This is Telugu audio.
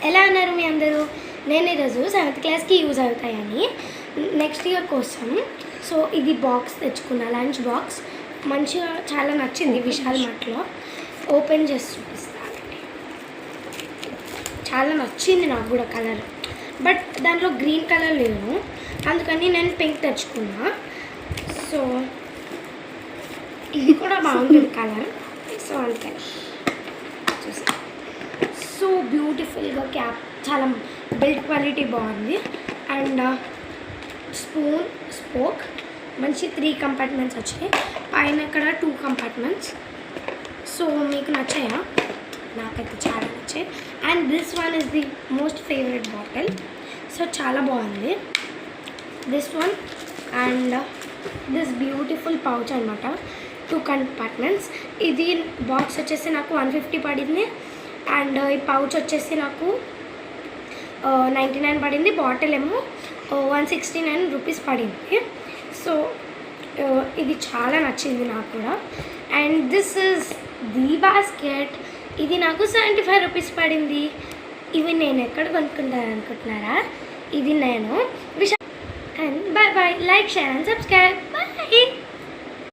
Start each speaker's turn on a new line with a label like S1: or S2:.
S1: ఎలా ఉన్నారు మీ అందరూ? నేను ఈరోజు 7th క్లాస్కి యూజ్ అవుతాయని నెక్స్ట్ ఇయర్ కోసం సో ఇది బాక్స్ తెచ్చుకున్నా, లంచ్ బాక్స్. మంచిగా చాలా నచ్చింది విశాల్ మార్ట్లో. ఓపెన్ చేసి చూపిస్తానండి. చాలా నచ్చింది నాకు కూడా కలర్, బట్ దాంట్లో గ్రీన్ కలర్ లేదు, అందుకని నేను పింక్ తెచ్చుకున్నా. సో ఇది కూడా బాగుంటుంది కలర్, సో అందుకని చూసా. సో బ్యూటిఫుల్గా క్యాప్, చాలా బిల్డ్ క్వాలిటీ బాగుంది. అండ్ స్పోక్ మంచి 3 కంపార్ట్మెంట్స్ వచ్చాయి, పైన ఇక్కడ 2 కంపార్ట్మెంట్స్. సో మీకు నచ్చాయా? నాకైతే చాలా నచ్చాయి. And this one is the most favourite bottle. So చాలా బాగుంది this one. And this beautiful pouch అనమాట, 2 కంపార్ట్మెంట్స్. ఇది బాక్స్ వచ్చేసి నాకు 150 పడింది. అండ్ ఈ పౌచ్ వచ్చేసి నాకు 99 పడింది. బాటిల్ ఏమో 169 రూపీస్ పడింది. సో ఇది చాలా నచ్చింది నాకు కూడా. And this is the basket. ఇది నాకు 75 రూపీస్ పడింది. ఇవి నేను ఎక్కడ కొనుక్కుంటాను అనుకుంటున్నారా? ఇది నేను and bye bye. Like, share and subscribe. Bye.